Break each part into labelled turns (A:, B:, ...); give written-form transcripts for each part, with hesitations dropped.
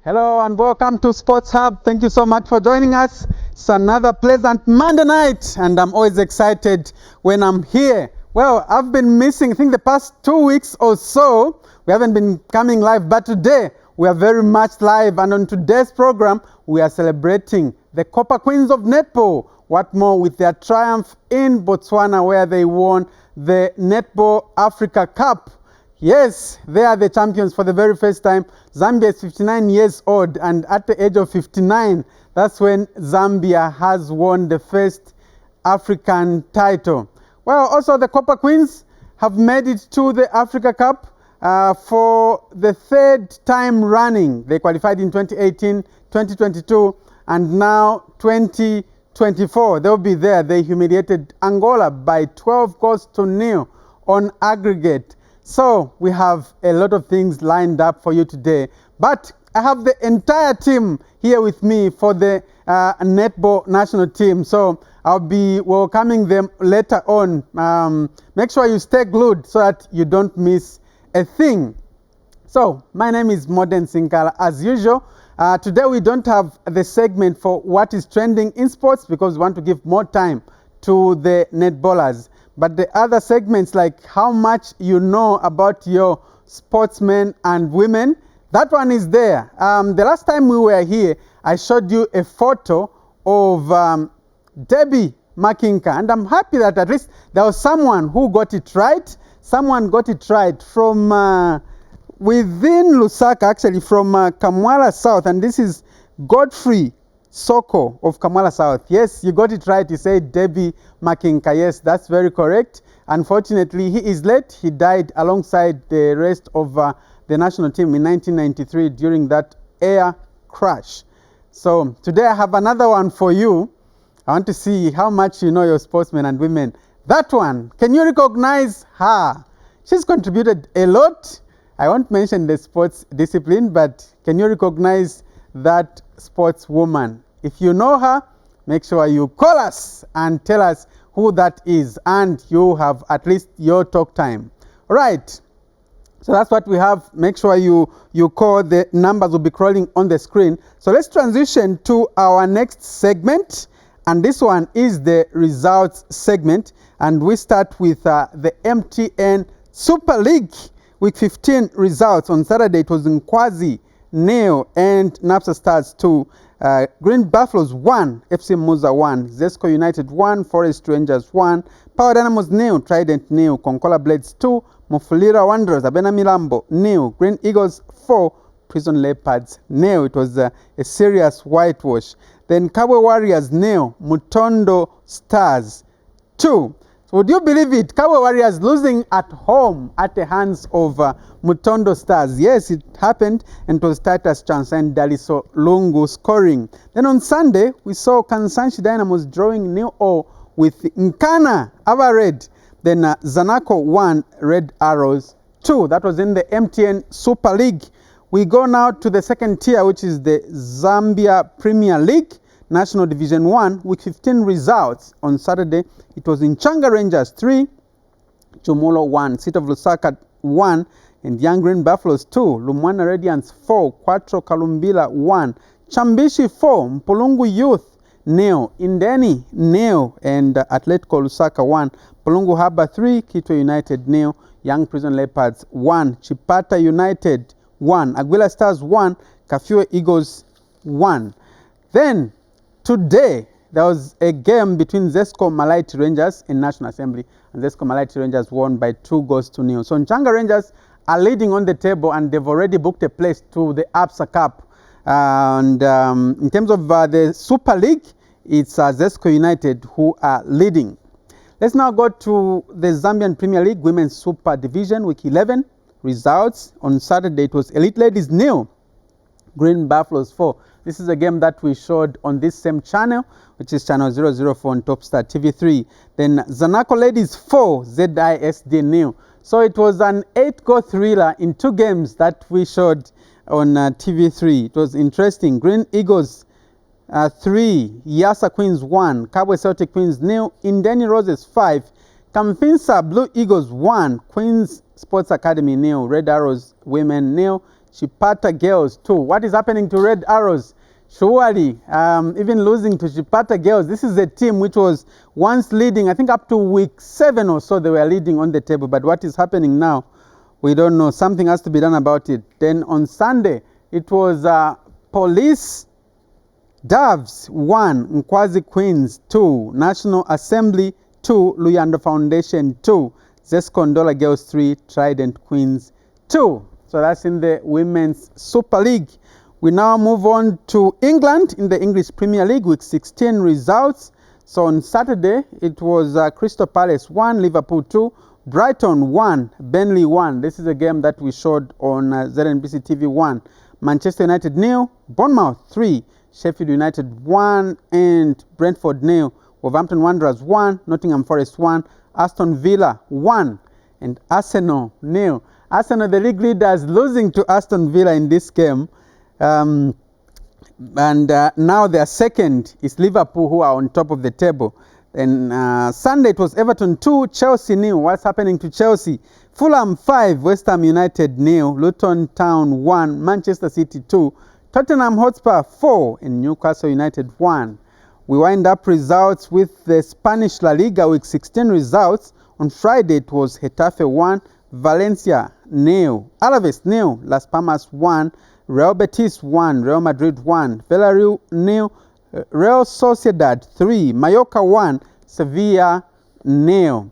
A: Hello and welcome to Sports Hub. Thank you so much for joining us. It's another pleasant Monday night and I'm always excited when I'm here. Well, I've been missing, I think the past 2 weeks or so, we haven't been coming live, but today we are very much live, and on today's program, we are celebrating the Copper Queens of Netball. What more with their triumph in Botswana, where they won the Netball Africa Cup. Yes, they are the champions for the very first time. Zambia is 59 years old, and at the age of 59, that's when Zambia has won the first African title. Well, also the Copper Queens have made it to the Africa Cup for the third time running. They qualified in 2018, 2022, and now 2024. They'll be there. They humiliated Angola by 12 goals to nil on aggregate. So we have a lot of things lined up for you today, but I have the entire team here with me for the netball national team. So I'll be welcoming them later on. Make sure you stay glued so that you don't miss a thing. So my name is Modern Sinkala. As usual, today we don't have the segment for what is trending in sports because we want to give more time to the netballers. But the other segments, like how much you know about your sportsmen and women, that one is there. The last time we were here, I showed you a photo of Debbie Makinka, and I'm happy that at least there was someone who got it right. Someone got it right from within Lusaka, actually from Kamwala South, and this is Godfrey Soko of Kamwala South. Yes, you got it right. You said Debbie Makinka. Yes, that's very correct. Unfortunately, he is late. He died alongside the rest of the national team in 1993 during that air crash. So today I have another one for you. I want to see how much you know your sportsmen and women. That one, can you recognize her? She's contributed a lot. I won't mention the sports discipline, but can you recognize that sportswoman? If you know her, make sure you call us and tell us who that is, and you have at least your talk time. Right. So that's what we have. Make sure you call. The numbers will be crawling on the screen. So let's transition to our next segment, and this one is the results segment, and we start with the MTN Super League Week 15 results. On Saturday it was in Nkwazi nil and Napsa Stars 2. Green Buffaloes 1, FC Muza 1, Zesco United 1, Forest Rangers 1, Power Dynamos nil, Trident nil, Konkola Blades 2, Mufulira Wanderers, Abena Milambo nil, Green Eagles 4, Prison Leopards nil. It was a serious whitewash. Then Kabwe Warriors nil, Mutondo Stars 2. So would you believe it? Kabwe Warriors losing at home at the hands of Mutondo Stars. Yes, it happened, and it was Titus Chance and Daliso Lungu scoring. Then on Sunday, we saw Kansanshi Dynamos drawing 0-0 with Nkana Red. Then Zanaco 1, Red Arrows 2. That was in the MTN Super League. We go now to the second tier, which is the Zambia Premier League. National Division 1, Week 15 results. On Saturday, it was in Changa Rangers 3, Chumulo 1, City of Lusaka 1, and Young Green Buffaloes 2, Lumwana Radiants 4, Quattro Kalumbila 1, Chambishi 4, Mpulungu Youth 0, Indeni 0, and Atletico Lusaka 1, Pulungu Harbour 3, Kitwe United 0, Young Prison Leopards 1, Chipata United 1, Aguila Stars 1, Kafue Eagles 1. Then today, there was a game between Zesco Malaiti Rangers in National Assembly, and Zesco Malaiti Rangers won by 2 goals to 0. So Nchanga Rangers are leading on the table, and they've already booked a place to the ABSA Cup. And in terms of the Super League, it's Zesco United who are leading. Let's now go to the Zambian Premier League Women's Super Division, Week 11 results. On Saturday, it was Elite Ladies 0, Green Buffaloes 4. This is a game that we showed on this same channel, which is channel 004 on Topstar TV3. Then Zanaco Ladies 4, ZISD 0. So it was an 8-goal thriller in 2 games that we showed on TV3. It was interesting. Green Eagles 3, Yasa Queens 1, Kabwe Celtic Queens 0, Indeni Roses 5, Kamfinsa Blue Eagles 1, Queens Sports Academy 0, Red Arrows Women 0, Chipata Girls 2. What is happening to Red Arrows? Surely, even losing to Chipata Girls, this is a team which was once leading, I think up to week 7 or so, they were leading on the table. But what is happening now, we don't know. Something has to be done about it. Then on Sunday, it was Police Doves 1, Nkwazi Queens 2, National Assembly 2, Luyanda Foundation 2, Zescondola Girls 3, Trident Queens 2. So that's in the Women's Super League. We now move on to England in the English Premier League, week 16 results. So on Saturday, it was Crystal Palace 1, Liverpool 2, Brighton 1, Burnley 1. This is a game that we showed on Znbc TV 1. Manchester United 0, Bournemouth 3, Sheffield United 1, and Brentford 0. Wolverhampton Wanderers 1, Nottingham Forest 1, Aston Villa 1, and Arsenal 0. Arsenal, the league leaders, losing to Aston Villa in this game. And now their second is Liverpool, who are on top of the table. And Sunday it was Everton 2, Chelsea 0. What's happening to Chelsea? Fulham 5, West Ham United 0, Luton Town 1, Manchester City 2, Tottenham Hotspur 4, and Newcastle United 1. We wind up results with the Spanish La Liga week 16 results. On Friday it was Getafe 1, Valencia 0, Alaves 0, Las Palmas 1, Real Betis 1, Real Madrid 1, Villarreal 0, Real Sociedad 3, Mallorca 1, Sevilla 0.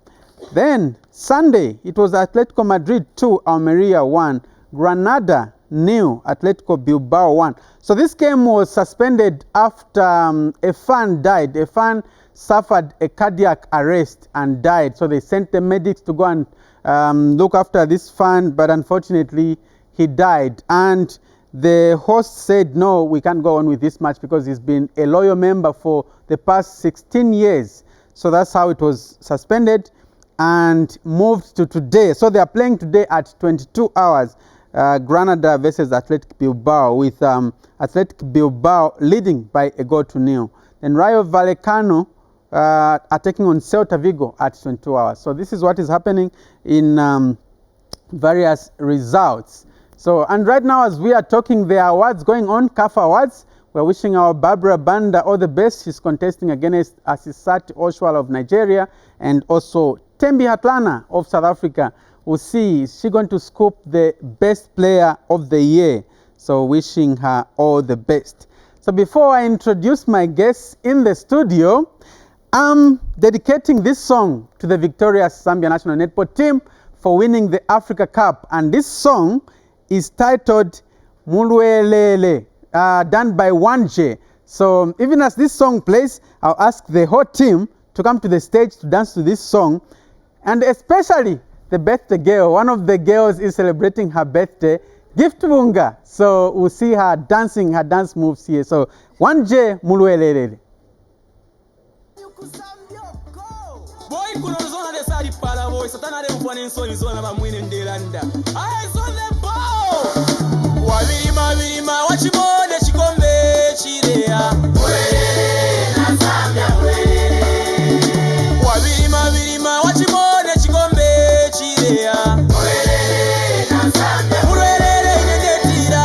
A: Then Sunday it was Atletico Madrid 2, Almeria 1, Granada 0, Atletico Bilbao 1. So this game was suspended after a fan died. A fan suffered a cardiac arrest and died. So they sent the medics to go and look after this fan, but unfortunately he died. And the host said, no, we can't go on with this match because he's been a loyal member for the past 16 years. So that's how it was suspended and moved to today. So they are playing today at 22 hours. Granada versus Athletic Bilbao, with Athletic Bilbao leading by a goal to 0. Then Rayo Vallecano are taking on Celta Vigo at 22 hours. So this is what is happening in various results. So, and right now as we are talking, there are awards going on, CAF Awards. We're wishing our Barbara Banda all the best. She's contesting against Asisat Oshwal of Nigeria and also Tembi Hatlana of South Africa. We'll see, is she going to scoop the best player of the year? So wishing her all the best. So before I introduce my guests in the studio, I'm dedicating this song to the victorious Zambia national netball team for winning the Africa Cup. And this song is titled Mulwelele, done by 1J. So even as this song plays, I'll ask the whole team to come to the stage to dance to this song. And especially the birthday girl. One of the girls is celebrating her birthday, Gift Bunga. So we'll see her dancing, her dance moves here. So 1J Mulwelele. Boy, kuno zona de sari para boy, satana de mfane nsoni zona ba mwine ndelanda. Ai zona bo. Wabirima wachimone chikombe chirea. Welele na Zambia welele. Wabirima wachimone chikombe chirea. Welele na Zambia. Welele ingetira.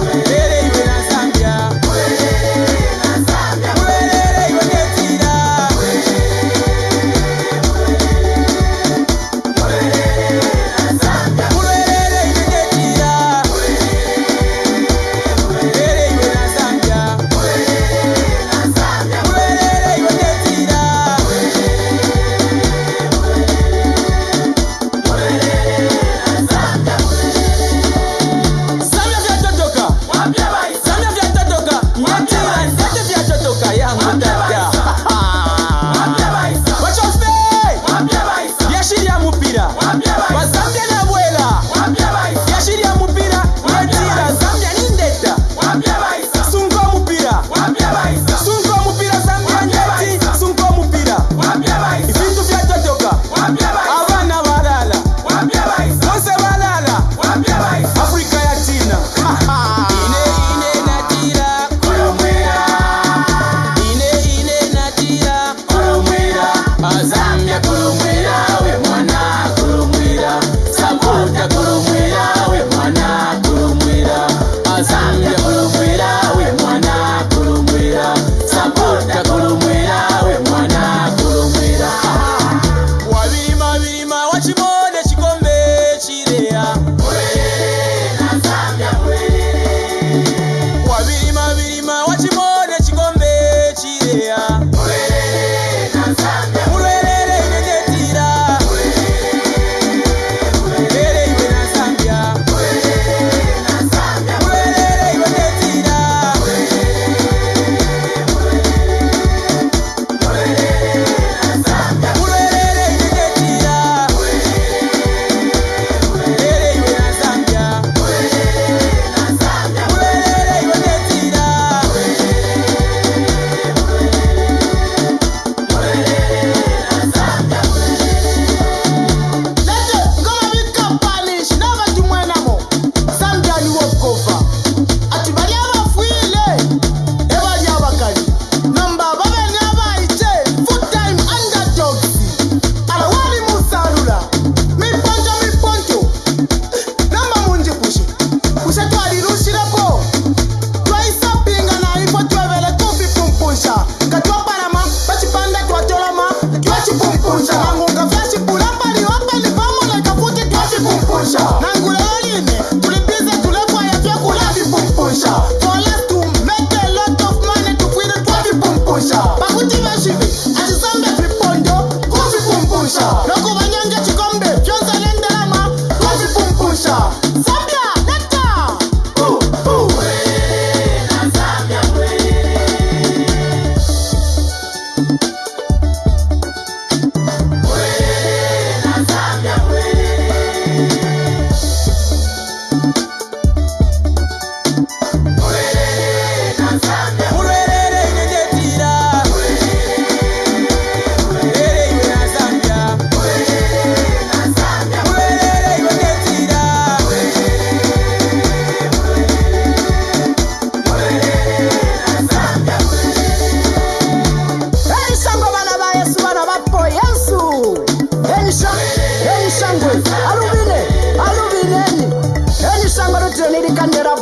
A: Welele iwe na Zambia. Welele na Zambia. Welele ingetira. Welele na Zambia. Welele ingetira.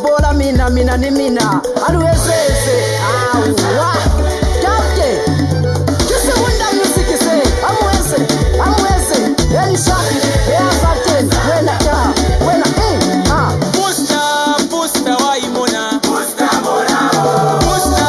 B: bola mina ni mina alwezeze awa kapte kise wunda music se amweze yani shaki ya faten wena ka wena
C: Pusta waimona Pusta waimona Pusta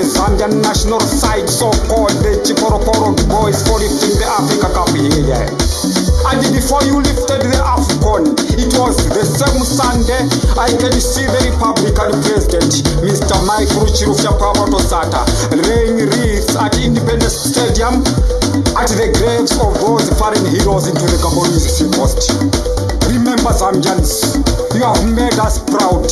D: Zambian national side, so-called the Chikorokoro boys for lifting the Africa Cup here. And before you lifted the AFCON, it was the same Sunday I can see the Republican President, Mr. Mike Ruchirufya Pavatosata, laying wreaths at Independence Stadium at the graves of those fallen heroes into the Gabonese sea coast. Remember, Zambians, you have made us proud.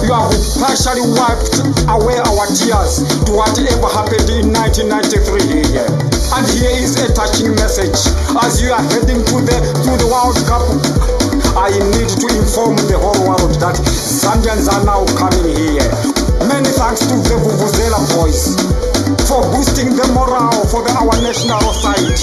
D: You have partially wiped away our tears to whatever happened in 1993 here. And here is a touching message. As you are heading to the World Cup, I need to inform the whole world that Zambians are now coming here. Many thanks to the Vuvuzela boys for boosting the morale for our national side.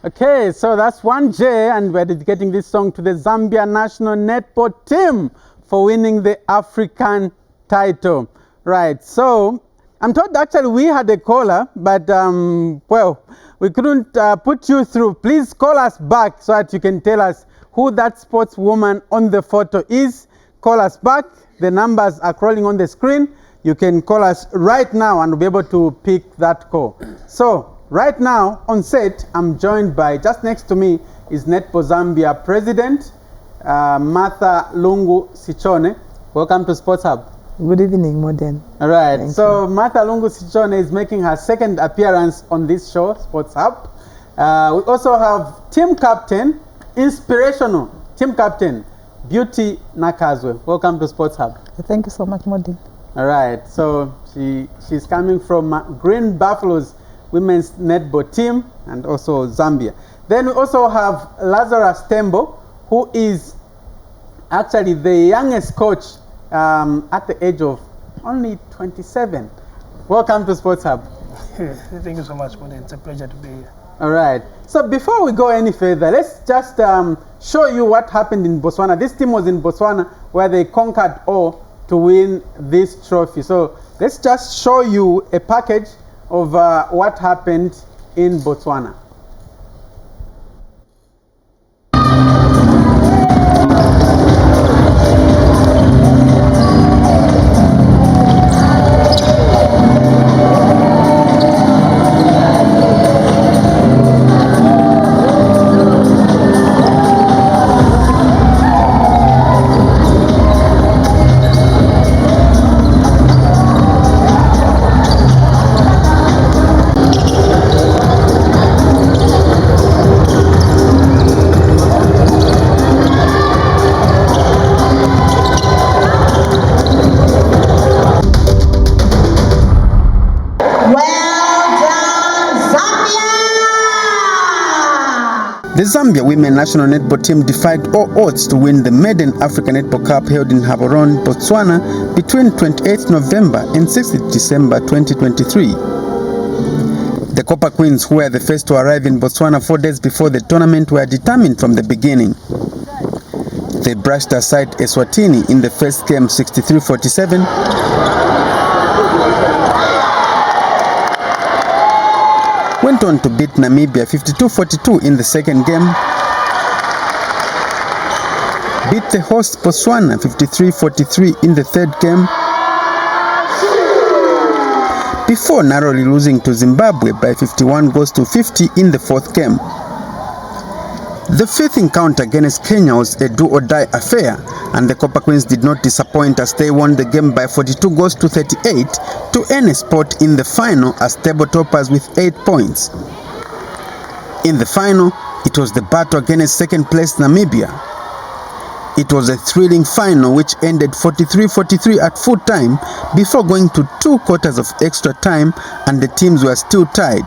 A: Okay, so that's 1J, and we're dedicating this song to the Zambia national netball team for winning the African title. Right, so I'm told actually we had a caller, but well, we couldn't put you through. Please call us back so that you can tell us who that sportswoman on the photo is. Call us back. The numbers are crawling on the screen. You can call us right now and we'll be able to pick that call. So right now on set, I'm joined by, just next to me is Netball Zambia President, Martha Lungu Sichone. Welcome to Sports Hub.
E: Good evening, Modern.
A: All right,
E: Thank
A: so
E: you.
A: Martha Lungu Sichone is making her second appearance on this show, Sports Hub. We also have team captain, inspirational team captain, Beauty Nakazwe. Welcome to Sports Hub.
E: Thank you so much, Modern.
A: All right, so she's coming from Green Buffaloes women's netball team and also Zambia. Then we also have Lazarus Tembo, who is actually the youngest coach at the age of only 27. Welcome to Sports Hub.
F: Thank you so much, Modern. It's a pleasure to be here.
A: All right, so before we go any further, let's just show you what happened in Botswana. This team was in Botswana where they conquered all to win this trophy. So let's just show you a package of what happened in Botswana. The Zambia women national netball team defied all odds to win the maiden Africa Netball Cup held in Gaborone, Botswana between 28th November and 6th December 2023. The Copper Queens, who were the first to arrive in Botswana 4 days before the tournament, were determined from the beginning. They brushed aside Eswatini in the first game 63-47. Went on to beat Namibia 52-42 in the second game. Beat the host Botswana 53-43 in the third game, before narrowly losing to Zimbabwe by 51 goals to 50 in the fourth game. The fifth encounter against Kenya was a do-or-die affair, and the Copper Queens did not disappoint as they won the game by 42 goals to 38 to earn a spot in the final as table toppers with 8 points. In the final, it was the battle against second-place Namibia. It was a thrilling final which ended 43-43 at full time before going to 2 quarters of extra time, and the teams were still tied.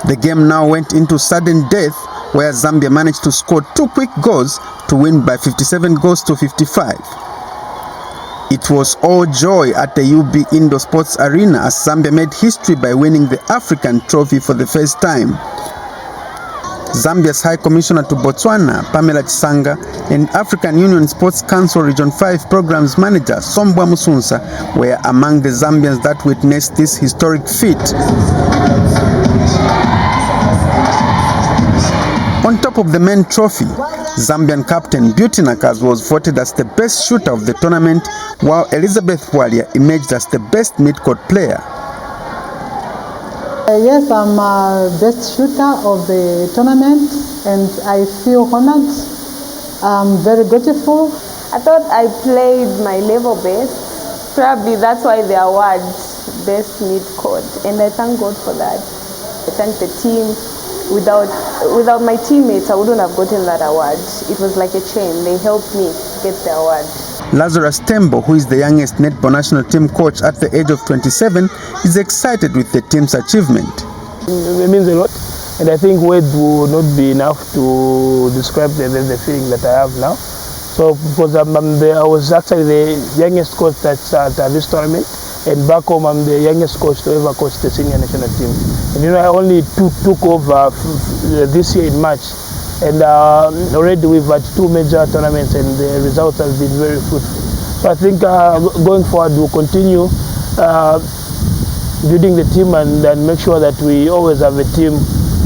A: The game now went into sudden death, where Zambia managed to score 2 quick goals to win by 57 goals to 55. It was all joy at the UB Indoor Sports Arena as Zambia made history by winning the African trophy for the first time. Zambia's High Commissioner to Botswana, Pamela Chisanga, and African Union Sports Council Region 5 Programs Manager, Sombwa Musunsa, were among the Zambians that witnessed this historic feat. On top of the main trophy, Zambian captain Beauty Nakas was voted as the best shooter of the tournament, while Elizabeth Walia emerged as the best mid-court player.
E: Yes, I'm best shooter of the tournament, and I feel honored. I'm very grateful.
G: I thought I played my level best. Probably that's why the award, best mid-court, and I thank God for that. I thank the team. Without my teammates, I wouldn't have gotten that award. It was like a chain. They helped me get the award.
A: Lazarus Tembo, who is the youngest netball national team coach at the age of 27, is excited with the team's achievement.
F: It means a lot, and I think words will not be enough to describe the feeling that I have now. So, because I was actually the youngest coach at this tournament, and back home I'm the youngest coach to ever coach the senior national team. And you know, I only took over this year in March. And already we've had 2 major tournaments and the results have been very fruitful. So I think going forward we'll continue building the team and make sure that we always have a team.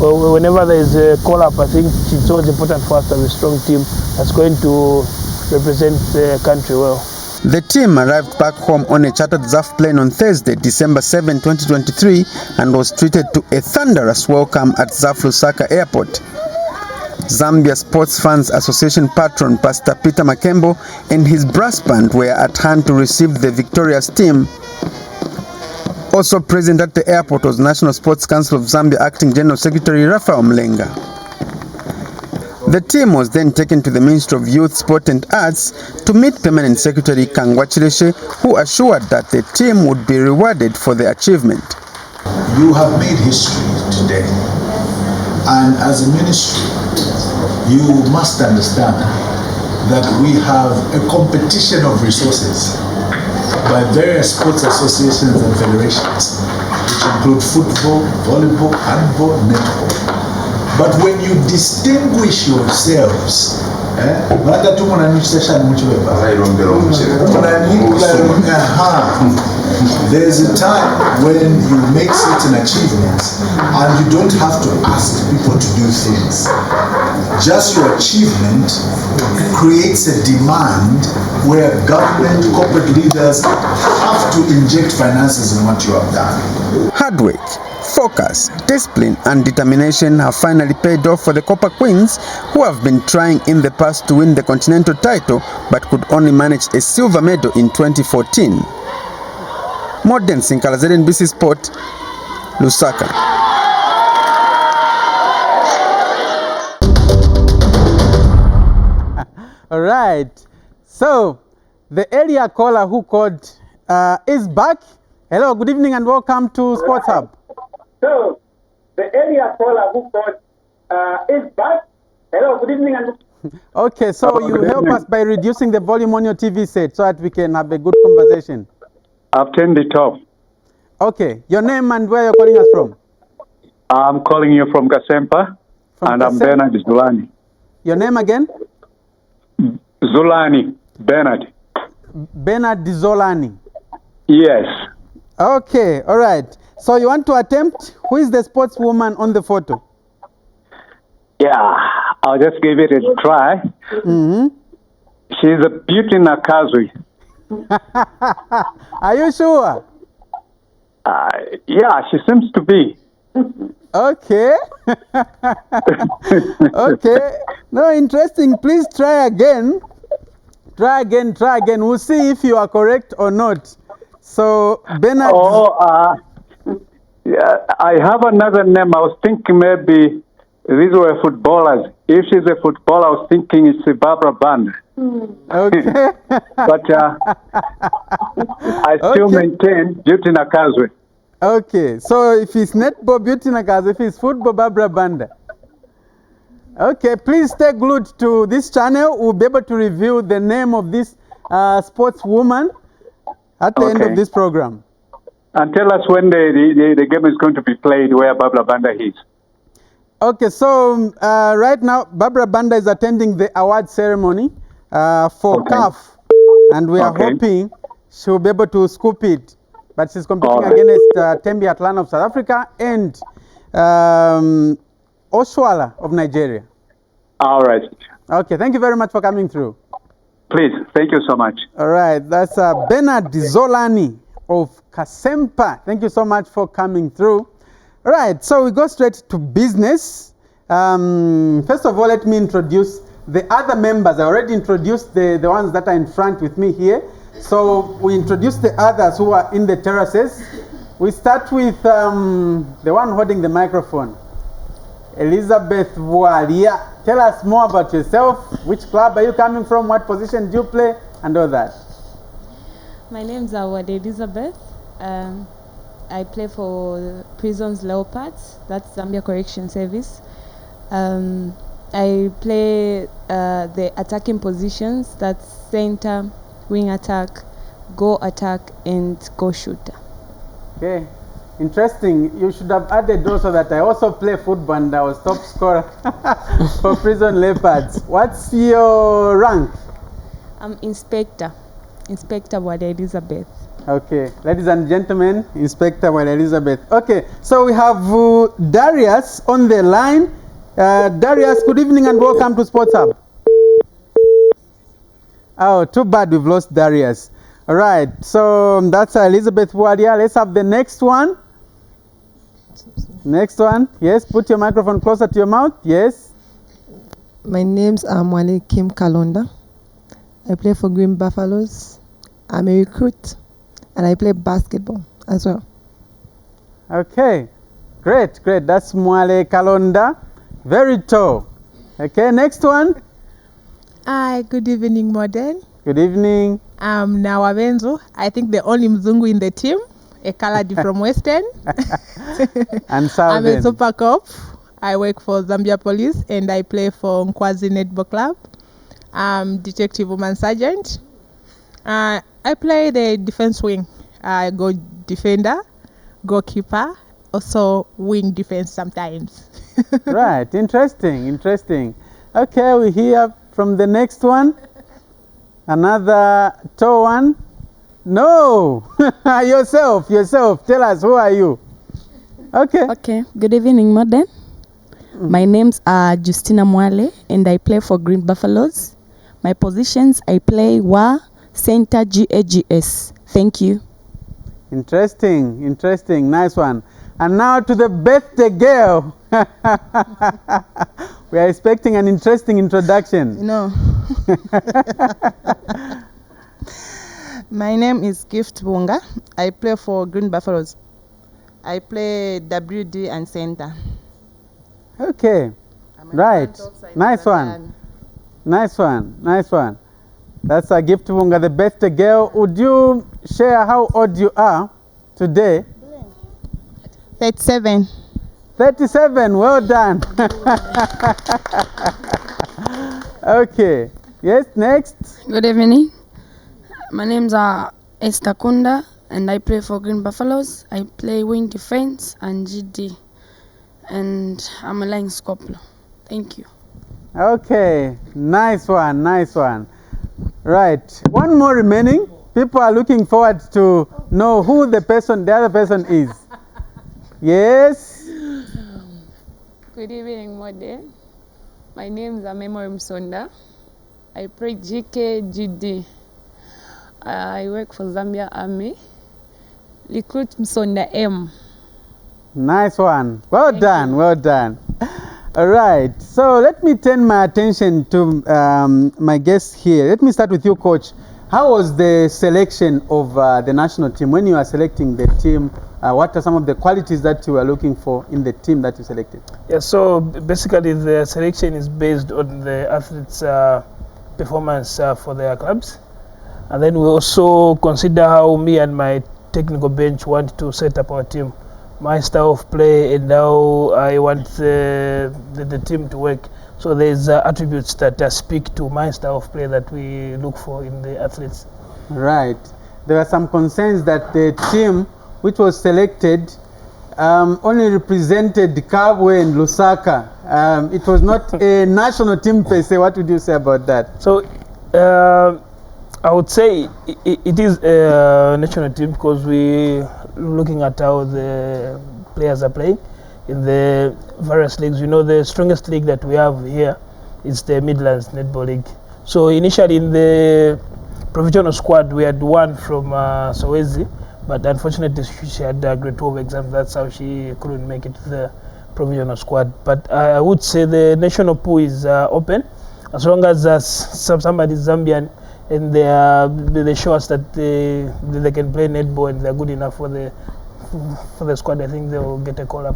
F: Whenever there is a call-up, I think it's always important for us to have a strong team that's going to represent the country well.
A: The team arrived back home on a chartered ZAF plane on Thursday, December 7, 2023, and was treated to a thunderous welcome at ZAF Lusaka Airport. Zambia Sports Fans Association patron Pastor Peter Makembo and his brass band were at hand to receive the victorious team. Also present at the airport was National Sports Council of Zambia Acting General Secretary Raphael Mlenga. The team was then taken to the Ministry of Youth, Sport and Arts to meet Permanent Secretary Kangwa Chileshe, who assured that the team would be rewarded for the achievement.
H: You have made history today, and as a ministry, you must understand that we have a competition of resources by various sports associations and federations, which include football, volleyball, handball, netball. But when you distinguish yourselves, there's a time when you make certain achievements and you don't have to ask people to do things. Just your achievement creates a demand where government, corporate leaders have to inject finances in what you have done.
A: Hard work, focus, discipline and determination have finally paid off for the Copper Queens, who have been trying in the past to win the continental title but could only manage a silver medal in 2014. Modern Sinkala, Znbc'S Sport, Lusaka. All right, so the area caller who called is back. Hello, good evening and welcome to Sports Hub.
I: So, the area caller who called is back. Hello, good evening. And
A: okay, so you help us by reducing the volume on your TV set so that we can have a good conversation.
J: I've turned it off.
A: Okay, your name and where you're calling us from?
J: I'm calling you from Kasempa, and I'm Bernard Zulani.
A: Your name again?
J: Zulani, Bernard.
A: Bernard Zolani.
J: Yes.
A: Okay, all right. So you want to attempt? Who is the sportswoman on the photo?
J: Yeah, I'll just give it a try.
A: Mm-hmm.
J: She's a beauty Nakazui.
A: Are you sure?
J: Yeah, she seems to be.
A: Okay. Okay. No, interesting. Please try again. Try again. We'll see if you are correct or not. So, Bernard.
J: Yeah, I have another name. I was thinking maybe these were footballers. If she's a footballer, I was thinking it's Barbara Band.
A: Okay.
J: But I still maintain Beauty Nakazwe.
A: Okay, so if it's netball, Beauty Nakazwe, if it's football, Barbara Banda. Okay, please stay glued to this channel. We'll be able to reveal the name of this sportswoman at the end of this program.
J: And tell us when the game is going to be played, where Barbara Banda is.
A: Okay, so right now, Barbara Banda is attending the award ceremony for CAF, and we are hoping she'll be able to scoop it. But she's competing against Tembi Atlanta of South Africa and Oswala of Nigeria.
J: All right.
A: Okay, thank you very much for coming through.
J: Please, thank you so much.
A: All right, that's Bernard Zolani of Kasempa. Thank you so much for coming through. All right, so we go straight to business. First of all, let me introduce the other members. I already introduced the ones that are in front with me here. So we introduce the others who are in the terraces. We start with the one holding the microphone, Elizabeth Vualia. Tell us more about yourself. Which club are you coming from? What position do you play? And all that.
K: My name is Elizabeth. I play for Prisons Leopards. That's Zambia Correction Service. I play the attacking positions. That's center, wing attack, goal attack, and goal shooter.
A: Okay, interesting. You should have added also that I also play football and I was top scorer for Prison Leopards. What's your rank?
K: I'm Inspector Wade Elizabeth.
A: Okay, ladies and gentlemen, Inspector Wade Elizabeth. Okay, so we have Darius on the line. Darius, good evening and welcome to Sports Hub. Oh, too bad we've lost Darius. All right, so that's Elizabeth Wadia. Let's have the next one. Next one. Yes, put your microphone closer to your mouth. Yes.
L: My name's Mwale Kim Kalonda. I play for Green Buffaloes. I'm a recruit and I play basketball as well.
A: Okay, great. That's Mwale Kalonda. Very tall. Okay, next one.
M: Hi, good evening, Modern.
A: Good evening.
M: I'm Nawabenzo. I think the only Mzungu in the team, a Kaladi from Western.
A: And Southern.
M: I'm a super cop. I work for Zambia Police and I play for Nkwazi Netball Club. I'm Detective Woman Sergeant. I play the defense wing. I go defender, goalkeeper, also wing defense sometimes.
A: Right, interesting. Okay, we hear from the next one. Another tall one. No, yourself. Tell us, who are you?
N: Okay. Good evening, Modern. My name's Justina Mwale, and I play for Green Buffaloes. My positions, I play center, GAGS. Thank you.
A: Interesting. Nice one. And now to the birthday girl. We are expecting an interesting introduction.
O: No. My name is Gift Bunga. I play for Green Buffaloes. I play WD and center.
A: Okay. Right. Nice one. That's a Gift Bunga, the birthday girl. Would you share how old you are today?
O: 37.
A: 37, well done. Okay. Yes, next.
P: Good evening. My name's Esther Kunda and I play for Green Buffaloes. I play wing defense and GD. And I'm a line scopeler. Thank you.
A: Okay, nice one. Right, one more remaining. People are looking forward to know who the other person is. Yes.
Q: Good evening, Mode. My name is Memory Msonda. I play GKGD. I work for Zambia Army. Recruit Msonda M.
A: Nice one. Well done. All right. So let me turn my attention to my guest here. Let me start with you, Coach. How was the selection of the national team? When you are selecting the team, what are some of the qualities that you are looking for in the team that you selected?
F: Yeah, so basically the selection is based on the athletes' performance for their clubs. And then we also consider how me and my technical bench want to set up our team, my style of play and how I want the team to work. So there's attributes that speak to my style of play that we look for in the athletes.
A: Right. There are some concerns that the team which was selected only represented Kabwe and Lusaka. It was not a national team per se. What would you say about that?
F: So I would say it is a national team because we looking at how the players are playing in the various leagues. You know, the strongest league that we have here is the Midlands Netball League. So initially in the provisional squad we had one from Soweto, but unfortunately she had a grade 12 exam. That's how she couldn't make it to the provisional squad. But I would say the national pool is open as long as somebody is Zambian and they show us that they can play netball and they're good enough for the squad. I think they will get a call up.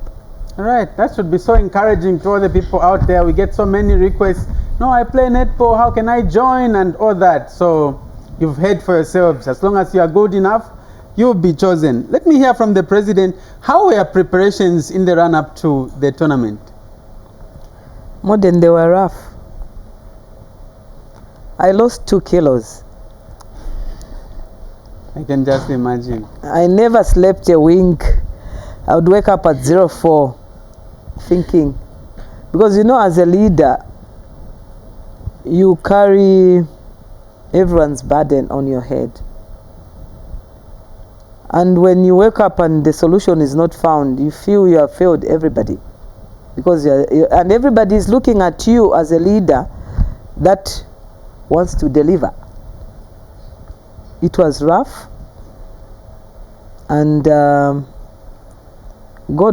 A: All right, that should be so encouraging to all the people out there. We get so many requests. No, I play netball. How can I join and all that? So you've heard for yourselves. As long as you are good enough, you'll be chosen. Let me hear from the president. How were preparations in the run-up to the tournament?
R: More than they were rough. I lost 2 kilos.
A: I can just imagine.
R: I never slept a wink. I would wake up at 04 thinking, because you know, as a leader, you carry everyone's burden on your head. And when you wake up and the solution is not found, you feel you have failed everybody. Because and everybody is looking at you as a leader that wants to deliver. It was rough, and God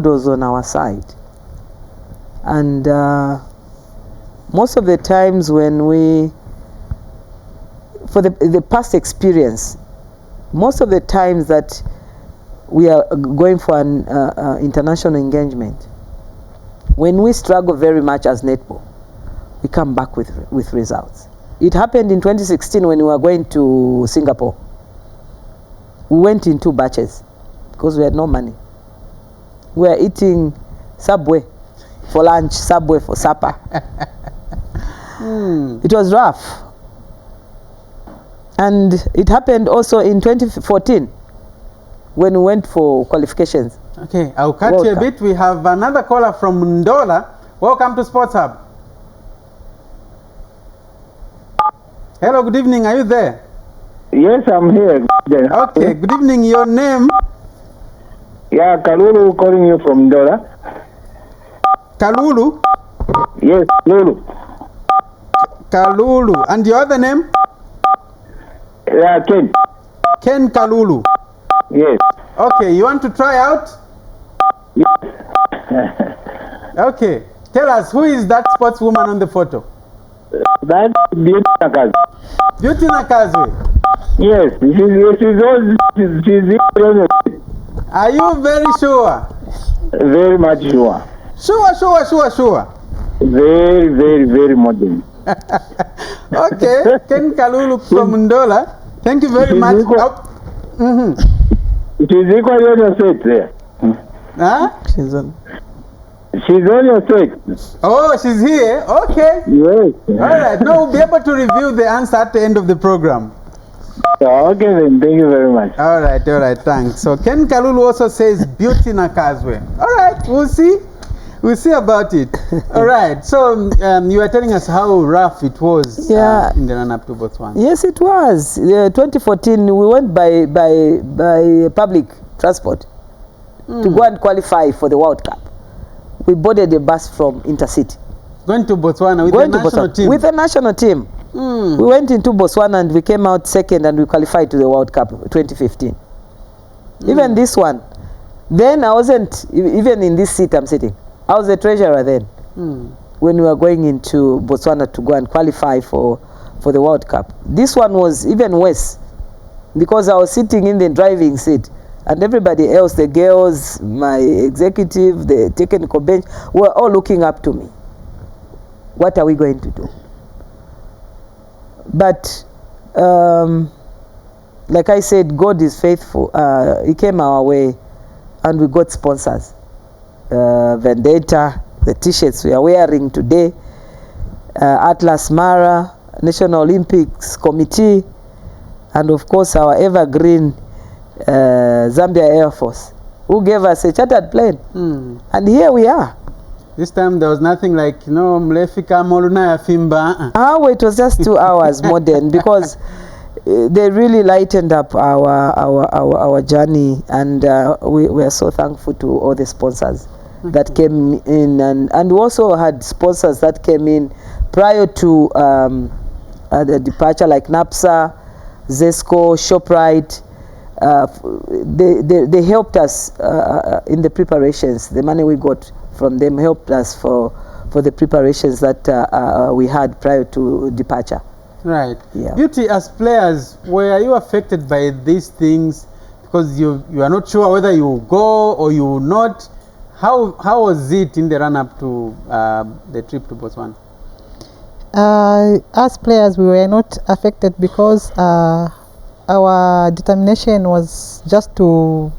R: was on our side. And most of the times when for the past experience, most of the times that we are going for an international engagement, when we struggle very much as netball, we come back with results. It happened in 2016 when we were going to Singapore. We went in 2 batches because we had no money. We were eating Subway for lunch, Subway for supper. It was rough. And it happened also in 2014 when we went for qualifications.
A: Okay, I'll cut you a bit. We have another caller from Ndola. Welcome to Sports Hub. Hello, good evening. Are you there?
S: Yes, I'm here.
A: Okay, good evening. Your name?
S: Yeah, Kalulu calling you from Ndola.
A: Kalulu?
S: Yes, Kalulu.
A: Kalulu. And your other name?
S: Yeah, Ken.
A: Ken Kalulu.
S: Yes.
A: Okay, you want to try out?
S: Yes.
A: Okay, tell us, who is that sportswoman on the photo?
S: That's Beauty Nakazwe.
A: Beauty Nakazwe?
S: Yes, she's
A: Are you very sure?
S: Very much sure.
A: Sure.
S: Very, very, very modern.
A: Okay, Ken Kalulu from Ndola. Thank you very much.
S: She's equally on your set there.
A: Huh?
S: She's on your set.
A: Oh, she's here? Okay.
S: Yes.
A: All right. No, we'll be able to review the answer at the end of the program.
S: Okay then, thank you very much.
A: All right, thanks. So Ken Kalulu also says Beauty Nakazwe. All right, we'll see. We'll see about it. All right, so you were telling us how rough it was in the run-up to Botswana.
R: Yes, it was. 2014, we went by public transport to go and qualify for the World Cup. We boarded a bus from Intercity.
A: Going to Botswana with the national team?
R: With the national team. We went into Botswana and we came out second and we qualified to the World Cup 2015. Even this one. Then I wasn't even in this seat I'm sitting. I was the treasurer then. when we were going into Botswana to go and qualify for the World Cup. This one was even worse because I was sitting in the driving seat and everybody else, the girls, my executive, the technical bench, were all looking up to me. What are we going to do? But like I said, God is faithful. He came our way and we got sponsors. Vendetta, the t-shirts we are wearing today, Atlas Mara, National Olympics Committee, and of course our evergreen Zambia Air Force, who gave us a chartered plane. And here we are.
A: This time there was nothing like, Mlefika Moluna Fimba.
R: It was just 2 hours more than, because they really lightened up our journey, and we are so thankful to all the sponsors that came in, and we also had sponsors that came in prior to the departure, like NAPSA, Zesco, ShopRite. They helped us in the preparations. The money we got from them helped us for the preparations that we had prior to departure.
A: Right.
R: Yeah.
A: Beauty, as players, were you affected by these things because you are not sure whether you will go or you will not? How was it in the run-up to the trip to Botswana?
E: As players, we were not affected because our determination was just to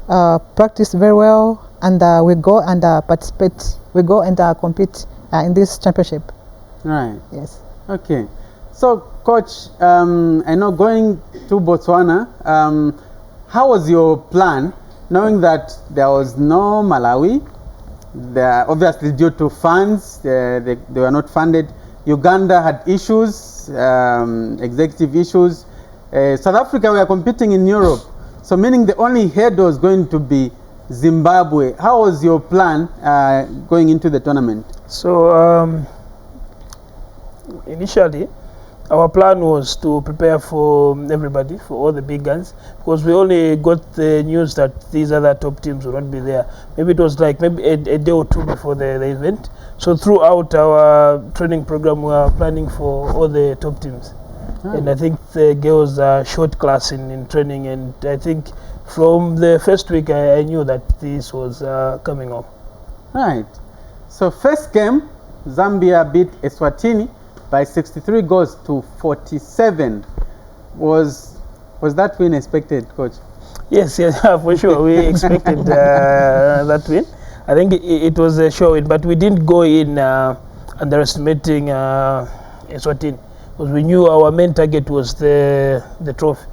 E: practice very well, and we go and participate. We go and compete in this championship.
A: Right.
E: Yes.
A: Okay. So, Coach, I know going to Botswana, how was your plan, knowing that there was no Malawi? Obviously, due to funds, they were not funded. Uganda had issues, executive issues. South Africa were competing in Europe, so meaning the only head was going to be Zimbabwe. How was your plan going into the tournament?
F: So initially, our plan was to prepare for everybody, for all the big guns, because we only got the news that these other top teams will not be there. Maybe it was like a day or two before the event. So throughout our training program, we are planning for all the top teams. And I think the girls are short class in training, and I think from the first week I knew that this was coming up.
A: Right. So first game, Zambia beat Eswatini by 63 goals to 47. Was that win expected, Coach?
F: Yes, for sure. We expected that win. I think it was a sure win, but we didn't go in underestimating Eswatini, because we knew our main target was the trophy,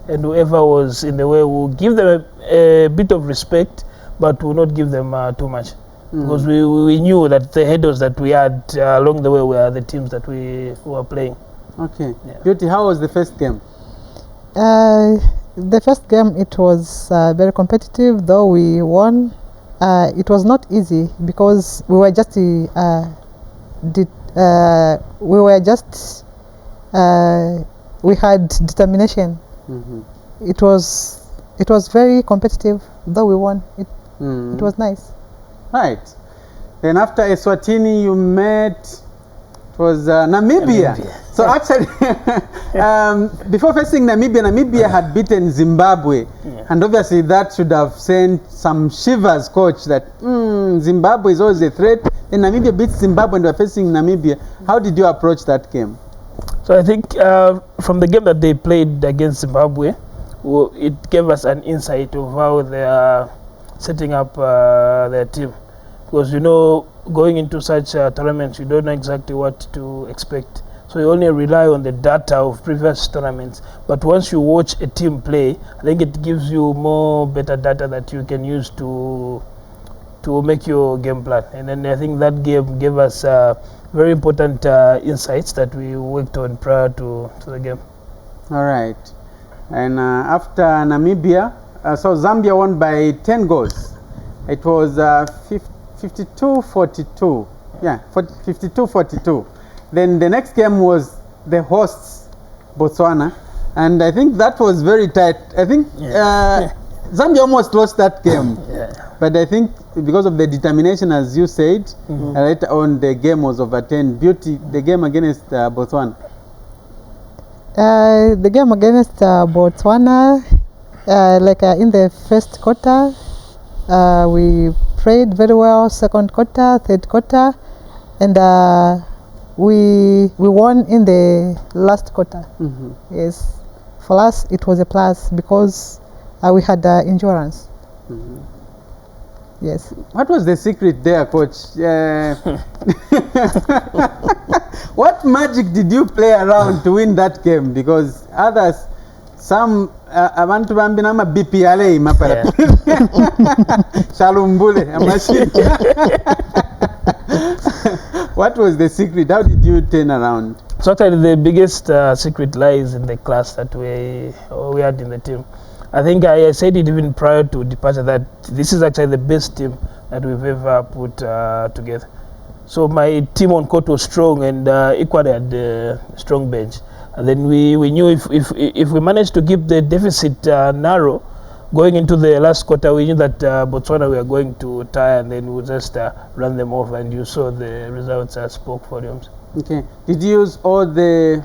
F: and whoever was in the way will give them a bit of respect, but will not give them too much. Because we knew that the headers that we had along the way were the teams that we were playing.
A: Okay. Yeah. Beauty, how was the first game?
E: The first game, it was very competitive, though we won. It was not easy because we were just we had determination. It was very competitive, though we won. It was nice.
A: Right. Then after Eswatini, you met, it was Namibia. So actually, before facing Namibia had beaten Zimbabwe. And obviously that should have sent some shivers, Coach, that Zimbabwe is always a threat. Then Namibia beats Zimbabwe and we're facing Namibia. How did you approach that game?
F: So I think from the game that they played against Zimbabwe, it gave us an insight of how they are setting up their team, because going into such tournaments you don't know exactly what to expect, so you only rely on the data of previous tournaments. But once you watch a team play, I think it gives you more better data that you can use to make your game plan. And then I think that game gave us very important insights that we worked on prior to the game.
A: All right. And after Namibia, so Zambia won by 10 goals. It was 52-42. Yeah, 52-42. Then the next game was the hosts, Botswana. And I think that was very tight. I think Zambia almost lost that game. But I think because of the determination, as you said, later on the game was overturned. Beauty, the game against Botswana.
E: The game against Botswana, in the first quarter, we played very well. Second quarter, third quarter, and we won in the last quarter. Yes, for us it was a plus because we had endurance. Yes.
A: What was the secret there, coach? What magic did you play around to win that game? Because others, some abantu bambina ama BPLA mapara. Shalumbule machine. What was the secret? How did you turn around?
F: So actually the biggest secret lies in the class that we had in the team. I think I said it even prior to departure that this is actually the best team that we've ever put together. So my team on court was strong and equally had a strong bench. And then we knew if we managed to keep the deficit narrow, going into the last quarter, we knew that Botswana were going to tire and then we'll just run them off, and you saw the results spoke volumes.
A: Okay. Did you use all the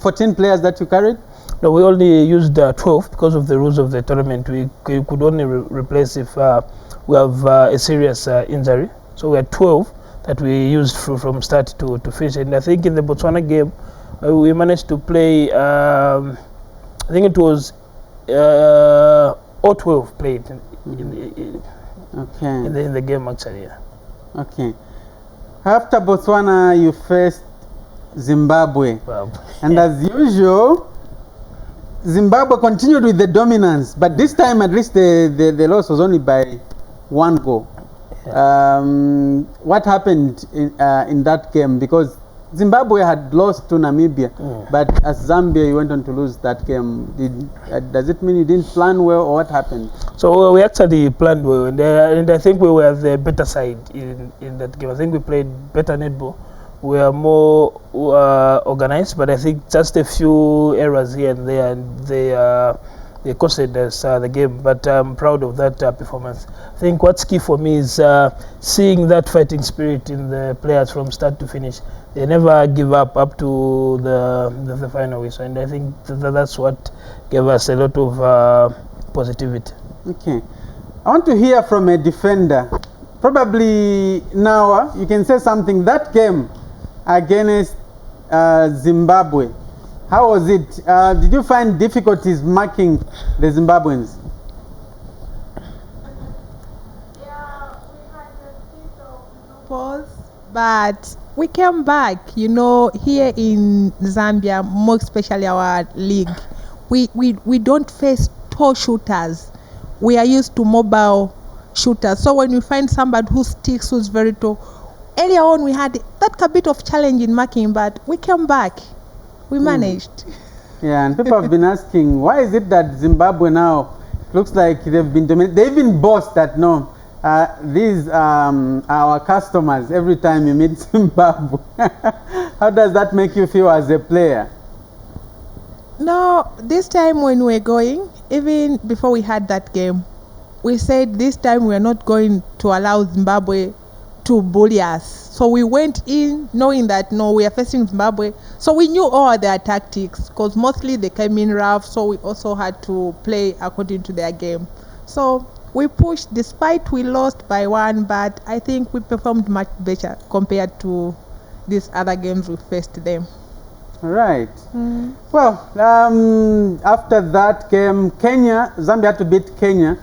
A: 14 players that you carried?
F: No, we only used 12 because of the rules of the tournament. We could only replace if we have a serious injury. So we had 12 that we used from start to finish. And I think in the Botswana game, we managed to play, I think it was all 12 played in the game actually. Yeah.
A: Okay. After Botswana, you faced Zimbabwe. And as usual, Zimbabwe continued with the dominance, but this time at least the loss was only by 1 goal. What happened in that game? Because Zimbabwe had lost to Namibia, but as Zambia, you went on to lose that game. Does it mean you didn't plan well, or what happened?
F: So we actually planned well, and I think we were the better side in that game. I think we played better netball. We are more organized, but I think just a few errors here and there, and they costed us the game. But I'm proud of that performance. I think what's key for me is seeing that fighting spirit in the players from start to finish. They never give up to the final whistle, and I think that's what gave us a lot of positivity.
A: Okay, I want to hear from a defender. Probably now you can say something. That game against Zimbabwe, how was it? Did you find difficulties marking the Zimbabweans?
M: Pause, but we came back. You know, here in Zambia, more especially our league, we don't face tall shooters. We are used to mobile shooters. So when we find somebody who sticks, who's very tall, earlier on we had that bit of challenge in marking, but we came back. We managed.
A: Yeah, and people have been asking, why is it that Zimbabwe now looks like they've been dominated? They even boast that no, these are our customers every time you meet Zimbabwe. How does that make you feel as a player?
M: No, this time when we're going, even before we had that game, we said this time we're not going to allow Zimbabwe to bully us. So we went in knowing that no, we are facing Zimbabwe. So we knew all their tactics because mostly they came in rough. So we also had to play according to their game. So we pushed despite we lost by 1, but I think we performed much better compared to these other games we faced them.
A: Right. Well, after that game, Zambia had to beat Kenya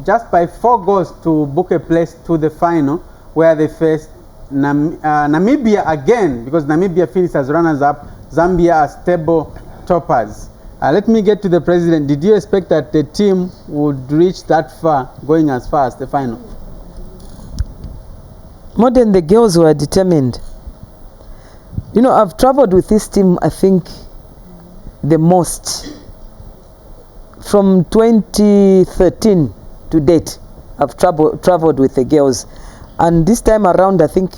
A: just by 4 goals to book a place to the final, where they faced Namibia again, because Namibia finished as runners-up, Zambia as table toppers. Let me get to the president. Did you expect that the team would reach that far, going as far as the final?
R: More than the girls were determined. You know, I've traveled with this team, I think, the most. From 2013 to date, I've traveled with the girls. And this time around, I think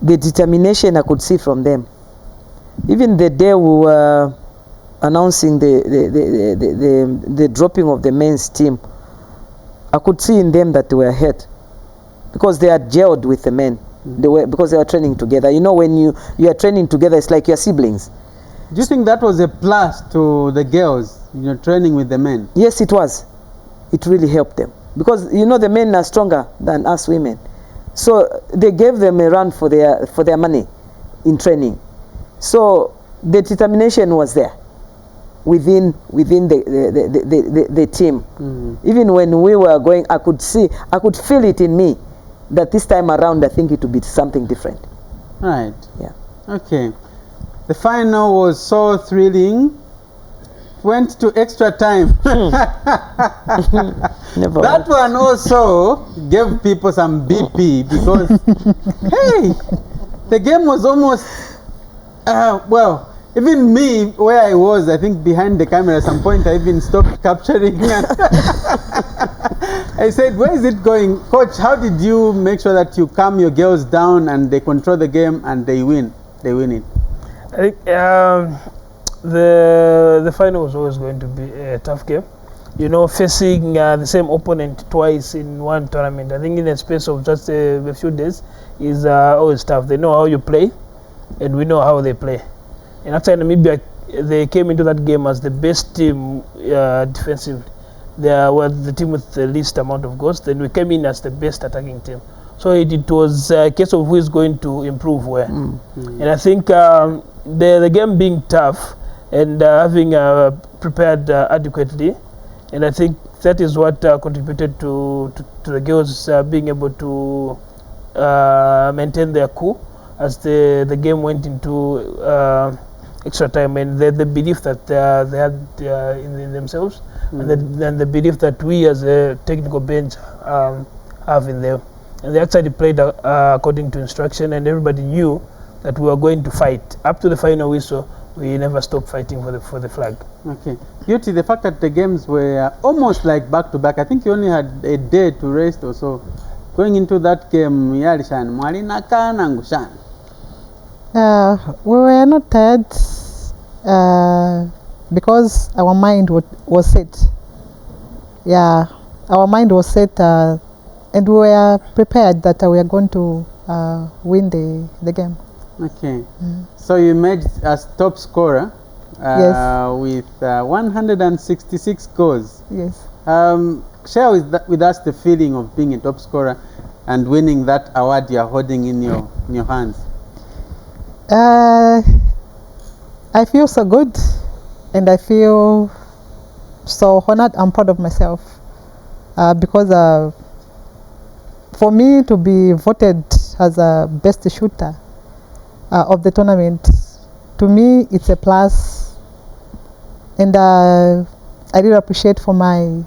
R: the determination I could see from them. Even the day we were announcing the dropping of the men's team, I could see in them that they were hurt because they had gelled with the men. Because they were training together. You know, when you are training together, it's like your siblings.
A: Do you think that was a plus to the girls, training with the men?
R: Yes, it was. It really helped them because the men are stronger than us women, so they gave them a run for their money in training. So the determination was there within the team. Even when we were going, I could feel it in me that this time around I think it would be something different.
A: Right.
R: Yeah.
A: Okay. The final was so thrilling. Went to extra time. That one also gave people some BP because, hey, the game was almost, well, even me, where I was, I think behind the camera at some point, I even stopped capturing. I said, where is it going? Coach, how did you make sure that you calm your girls down and they control the game and they win? They win it.
F: I think the final was always going to be a tough game. Facing the same opponent twice in one tournament, I think in the space of just a few days is always tough. They know how you play, and we know how they play. And after Namibia, they came into that game as the best team defensively. They were the team with the least amount of goals. Then we came in as the best attacking team. So it was a case of who is going to improve where. And I think the game being tough and having prepared adequately, and I think that is what contributed to the girls being able to maintain their cool as the game went into extra time, and the belief that they had in themselves, and the belief that we as a technical bench have in them. And they actually played according to instruction, and everybody knew that we were going to fight. Up to the final whistle, we never stopped fighting for the flag.
A: Okay. Beauty, the fact that the games were almost like back-to-back, I think you only had a day to rest or so. Going into that game, we were
E: not tired because our mind was set. Yeah, our mind was set and we were prepared that we are going to win the game.
A: Okay. So you made as top scorer with 166 goals.
E: Yes.
A: Share with us the feeling of being a top scorer and winning that award you are holding in your hands.
E: I feel so good, and I feel so honored and proud of myself because for me to be voted as a best shooter of the tournament, to me it's a plus, and I really appreciate for my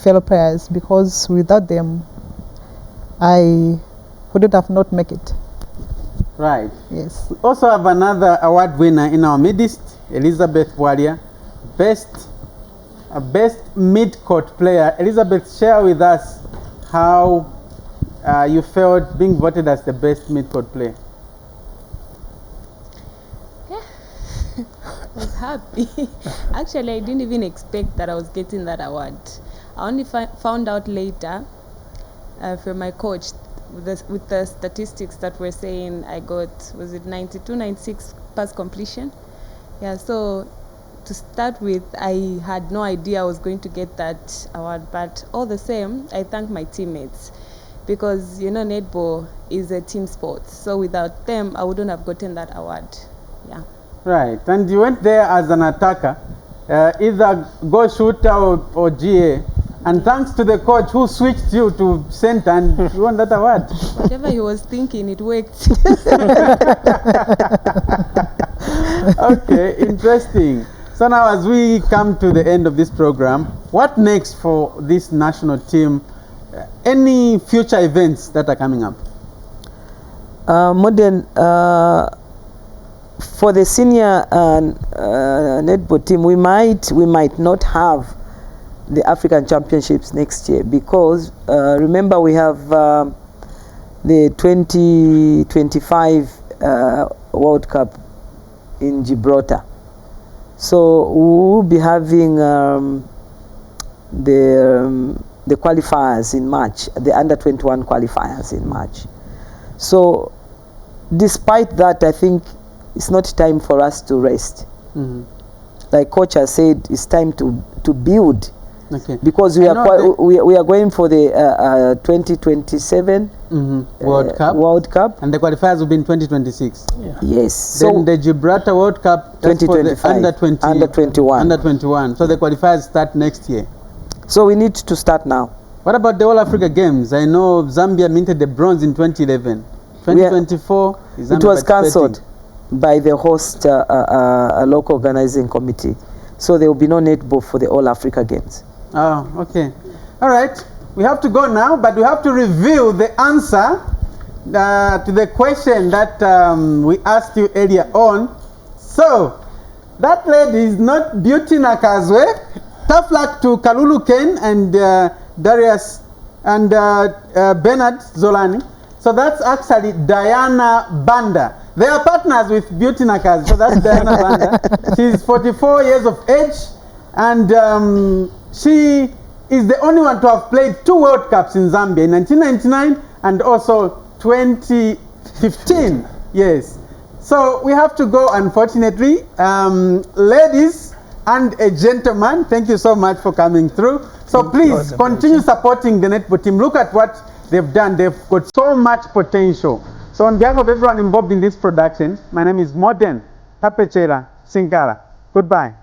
E: fellow players because without them I would have not make it.
A: Right.
E: Yes.
A: We also have another award winner in our midst, Elizabeth Walia, best mid-court player. Elizabeth, share with us how you felt being voted as the best mid-court player.
K: I was happy. Actually, I didn't even expect that I was getting that award. I only found out later from my coach with the statistics that were saying I got, was it 92, 96 pass completion? Yeah, so to start with, I had no idea I was going to get that award, but all the same, I thank my teammates because, netball is a team sport. So without them, I wouldn't have gotten that award. Yeah.
A: Right, and you went there as an attacker, either goal shooter or GA. And thanks to the coach who switched you to center and you won that award.
K: Whatever he was thinking, it worked.
A: Okay, interesting. So now as we come to the end of this program, what next for this national team? Any future events that are coming up?
R: Modern, for the senior netball team, we might not have the African Championships next year because remember we have the 2025 World Cup in Gibraltar. So we will be having the the qualifiers in March, the under-21 qualifiers in March. So despite that, I think it's not time for us to rest. Like coach has said, it's time to build.
A: Okay.
R: Because we are going for the 2027 World Cup.
A: And the qualifiers will be in 2026.
R: Yes.
A: Then the Gibraltar World Cup, that's for the
R: under-21.
A: Under-21. So the qualifiers start next year.
R: So we need to start now. What
A: about the All Africa Games? I know Zambia minted the bronze in 2011. 2024 is
R: it was cancelled by the host local organizing committee. So there will be no netball for the All Africa Games.
A: Oh, okay. All right. We have to go now, but we have to reveal the answer to the question that we asked you earlier on. So, that lady is not Beauty Nakazwe. Tough luck to Kalulu Ken and Darius and Bernard Zolani. So that's actually Diana Banda. They are partners with Beauty Nakazwe. So that's Diana Banda. She's 44 years of age, and she is the only one to have played 2 World Cups in Zambia, in 1999 and also 2015. Yes. So we have to go, unfortunately. Ladies and a gentleman, thank you so much for coming through. So please continue supporting the netball team. Look at what they've done. They've got so much potential. So on behalf of everyone involved in this production, my name is Modern Tapechera Singara. Goodbye.